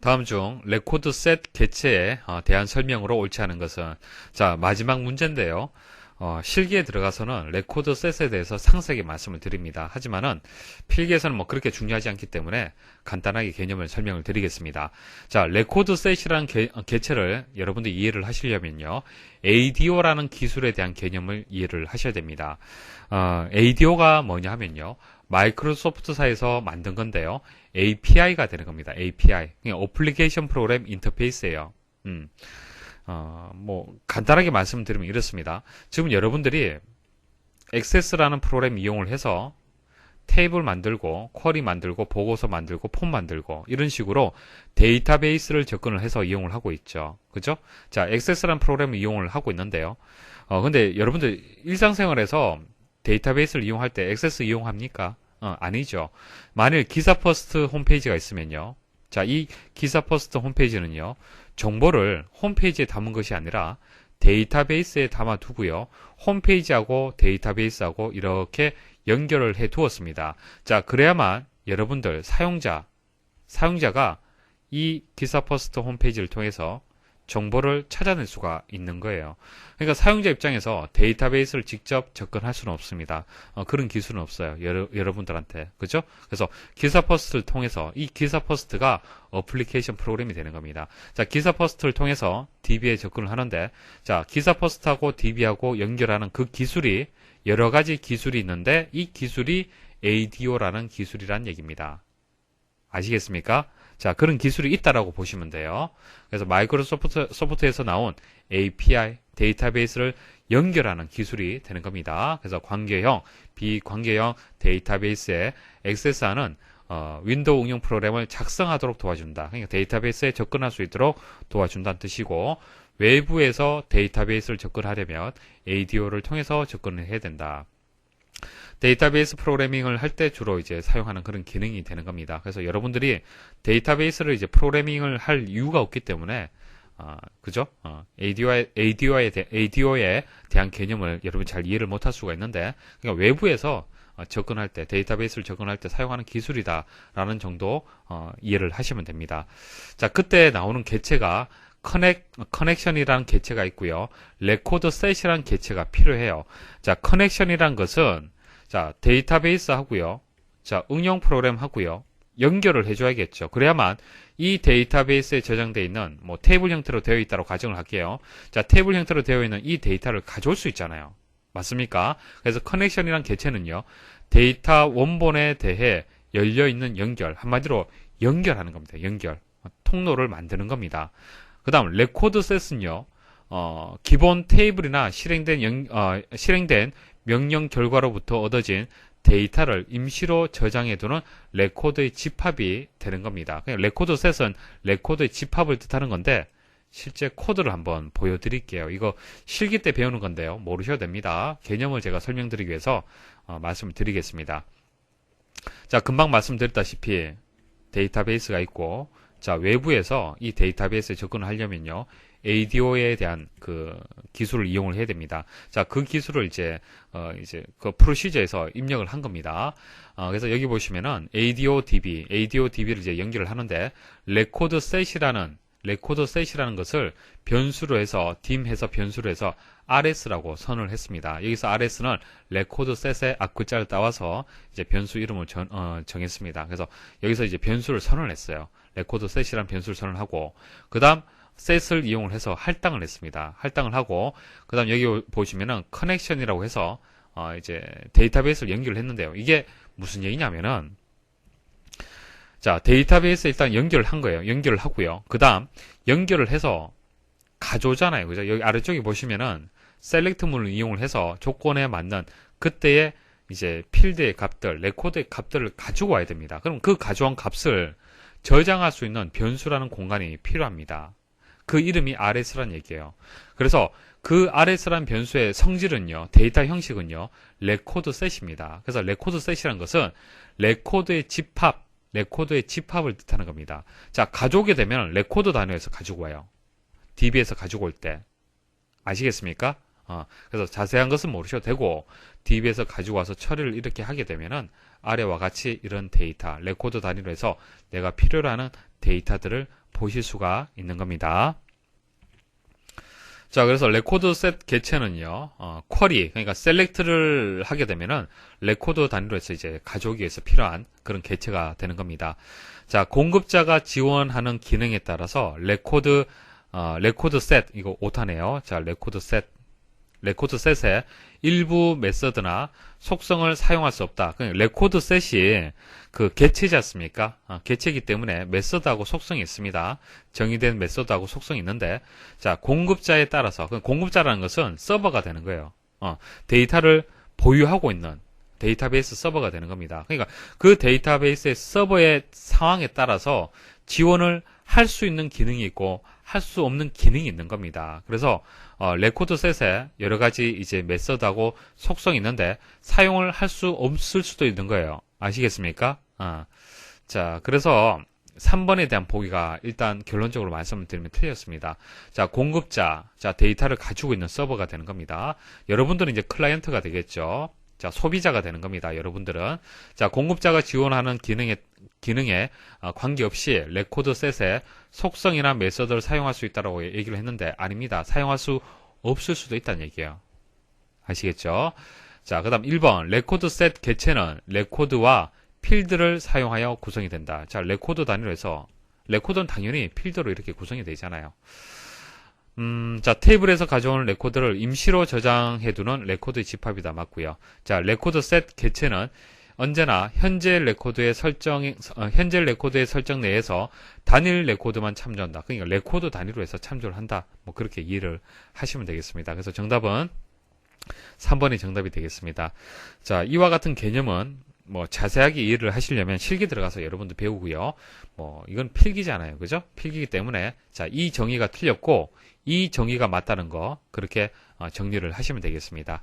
다음 중 레코드 셋 개체에 대한 설명으로 옳지 않은 것은, 자, 마지막 문제인데요. 실기에 들어가서는 레코드 셋에 대해서 상세하게 말씀을 드립니다. 하지만은 필기에서는 뭐 그렇게 중요하지 않기 때문에 간단하게 개념을 설명을 드리겠습니다. 자, 레코드 셋이라는 개체를 여러분들이 이해를 하시려면요, ADO라는 기술에 대한 개념을 이해를 하셔야 됩니다. ADO가 뭐냐 하면요, 마이크로소프트사에서 만든 건데요, API가 되는 겁니다. API. 그냥 어플리케이션 프로그램 인터페이스예요. 뭐 간단하게 말씀드리면 이렇습니다. 지금 여러분들이 액세스라는 프로그램 이용을 해서 테이블 만들고 쿼리 만들고 보고서 만들고 폼 만들고 이런 식으로 데이터베이스를 접근을 해서 이용을 하고 있죠. 그죠? 자, 액세스라는 프로그램을 이용을 하고 있는데요. 근데 여러분들 일상생활에서 데이터베이스를 이용할 때 액세스 이용합니까? 아니죠. 만일 기사퍼스트 홈페이지가 있으면요. 자, 이 기사퍼스트 홈페이지는요, 정보를 홈페이지에 담은 것이 아니라 데이터베이스에 담아두고요, 홈페이지하고 데이터베이스하고 이렇게 연결을 해 두었습니다. 자, 그래야만 여러분들 사용자가 이 기사퍼스트 홈페이지를 통해서 정보를 찾아낼 수가 있는 거예요. 그러니까 사용자 입장에서 데이터베이스를 직접 접근할 수는 없습니다. 그런 기술은 없어요. 여러분들한테. 그죠? 그래서 기사퍼스트를 통해서 이 기사퍼스트가 어플리케이션 프로그램이 되는 겁니다. 자, 기사퍼스트를 통해서 DB에 접근을 하는데, 자, 기사퍼스트하고 DB하고 연결하는 그 기술이 여러 가지 기술이 있는데, 이 기술이 ADO라는 기술이란 얘기입니다. 아시겠습니까? 자, 그런 기술이 있다라고 보시면 돼요. 그래서 마이크로소프트에서 나온 API, 데이터베이스를 연결하는 기술이 되는 겁니다. 그래서 관계형, 비관계형 데이터베이스에 액세스하는 윈도우 응용 프로그램을 작성하도록 도와준다. 그러니까 데이터베이스에 접근할 수 있도록 도와준다는 뜻이고, 외부에서 데이터베이스를 접근하려면 ADO를 통해서 접근을 해야 된다. 데이터베이스 프로그래밍을 할 때 주로 이제 사용하는 그런 기능이 되는 겁니다. 그래서 여러분들이 데이터베이스를 이제 프로그래밍을 할 이유가 없기 때문에, 그죠? ADO에 대한 개념을 여러분 잘 이해를 못할 수가 있는데, 그러니까 외부에서 접근할 때, 데이터베이스를 접근할 때 사용하는 기술이다라는 정도 이해를 하시면 됩니다. 자, 그때 나오는 개체가 커넥션이라는 개체가 있고요, 레코드 셋이라는 개체가 필요해요. 자, 커넥션이란 것은, 자, 데이터베이스 하고요, 자, 응용 프로그램 하고요, 연결을 해줘야겠죠. 그래야만 이 데이터베이스에 저장되어 있는, 뭐 테이블 형태로 되어 있다고 가정을 할게요. 자, 테이블 형태로 되어 있는 이 데이터를 가져올 수 있잖아요. 맞습니까? 그래서 커넥션이란 개체는요, 데이터 원본에 대해 열려있는 연결, 한마디로 연결하는 겁니다. 연결. 통로를 만드는 겁니다. 그 다음 레코드 셋은요, 기본 테이블이나 실행된 명령 결과로부터 얻어진 데이터를 임시로 저장해두는 레코드의 집합이 되는 겁니다. 그냥 레코드 셋은 레코드의 집합을 뜻하는 건데, 실제 코드를 한번 보여드릴게요. 이거 실기 때 배우는 건데요, 모르셔도 됩니다. 개념을 제가 설명드리기 위해서 말씀을 드리겠습니다. 자, 금방 말씀드렸다시피 데이터베이스가 있고, 자, 외부에서 이 데이터베이스에 접근을 하려면요, ADO에 대한 그 기술을 이용을 해야 됩니다. 자, 그 기술을 이제 그 프로시저에서 입력을 한 겁니다. 그래서 여기 보시면은 ADODB를 이제 연결을 하는데, 레코드 셋이라는 것을 변수로 해서, dim해서 변수로 해서 RS라고 선언을 했습니다. 여기서 RS는 레코드 셋의 앞글자를 따와서 이제 변수 이름을 정했습니다. 그래서 여기서 이제 변수를 선언을 했어요. 레코드 셋이라는 변수를 선언을 하고, 그 다음 셋을 이용을 해서 할당을 했습니다. 할당을 하고, 그 다음 여기 보시면은 커넥션이라고 해서 이제 데이터베이스를 연결을 했는데요. 이게 무슨 얘기냐면은, 자, 데이터베이스에 일단 연결을 한 거예요. 연결을 하고요. 그 다음 연결을 해서 가져오잖아요. 그죠? 여기 아래쪽에 보시면은 셀렉트문을 이용을 해서 조건에 맞는 그때의 이제 필드의 값들, 레코드의 값들을 가지고 와야 됩니다. 그럼 그 가져온 값을 저장할 수 있는 변수라는 공간이 필요합니다. 그 이름이 RS라는 얘기예요. 그래서 그 RS라는 변수의 성질은요, 데이터 형식은요, 레코드 셋입니다. 그래서 레코드 셋이라는 것은 레코드의 집합을 뜻하는 겁니다. 자, 가져오게 되면 레코드 단위에서 가지고 와요. DB에서 가지고 올 때. 아시겠습니까? 그래서 자세한 것은 모르셔도 되고, DB에서 가지고 와서 처리를 이렇게 하게 되면은 아래와 같이 이런 데이터, 레코드 단위로 해서 내가 필요로 하는 데이터들을 보실 수가 있는 겁니다. 자, 그래서 레코드 셋 개체는요, 쿼리, 그러니까 셀렉트를 하게 되면은 레코드 단위로 해서 이제 가져오기 위해서 필요한 그런 개체가 되는 겁니다. 자, 공급자가 지원하는 기능에 따라서 레코드 셋, 이거 오타네요. 자, 레코드 셋의 일부 메서드나 속성을 사용할 수 없다. 레코드 셋이 그 개체지 않습니까? 개체이기 때문에 메서드하고 속성이 있습니다. 정의된 메서드하고 속성이 있는데, 자, 공급자에 따라서, 공급자라는 것은 서버가 되는 거예요. 데이터를 보유하고 있는 데이터베이스 서버가 되는 겁니다. 그러니까 그 데이터베이스의 서버의 상황에 따라서 지원을 할 수 있는 기능이 있고 할 수 없는 기능이 있는 겁니다. 그래서 레코드 셋에 여러 가지 이제 메서드하고 속성이 있는데 사용을 할 수 없을 수도 있는 거예요. 아시겠습니까? 자, 그래서 3번에 대한 보기가 일단 결론적으로 말씀을 드리면 틀렸습니다. 자, 공급자, 자, 데이터를 가지고 있는 서버가 되는 겁니다. 여러분들은 이제 클라이언트가 되겠죠. 자, 소비자가 되는 겁니다. 여러분들은. 자, 공급자가 지원하는 기능에 관계없이 레코드 셋의 속성이나 메서드를 사용할 수 있다고 얘기를 했는데 아닙니다. 사용할 수 없을 수도 있다는 얘기예요. 아시겠죠? 자, 그 다음 1번 레코드 셋 개체는 레코드와 필드를 사용하여 구성이 된다. 자, 레코드 단위로 해서 레코드는 당연히 필드로 이렇게 구성이 되잖아요. 자, 테이블에서 가져오는 레코드를 임시로 저장해두는 레코드의 집합이다. 맞고요. 자, 레코드 셋 개체는 언제나 현재 레코드의 설정 내에서 단일 레코드만 참조한다. 그러니까 레코드 단위로 해서 참조를 한다. 뭐 그렇게 이해를 하시면 되겠습니다. 그래서 정답은 3번이 정답이 되겠습니다. 자, 이와 같은 개념은 뭐 자세하게 이해를 하시려면 실기 들어가서 여러분들 배우고요. 뭐 이건 필기잖아요. 그죠? 필기이기 때문에 자, 이 정의가 틀렸고 이 정의가 맞다는 거 그렇게 정리를 하시면 되겠습니다.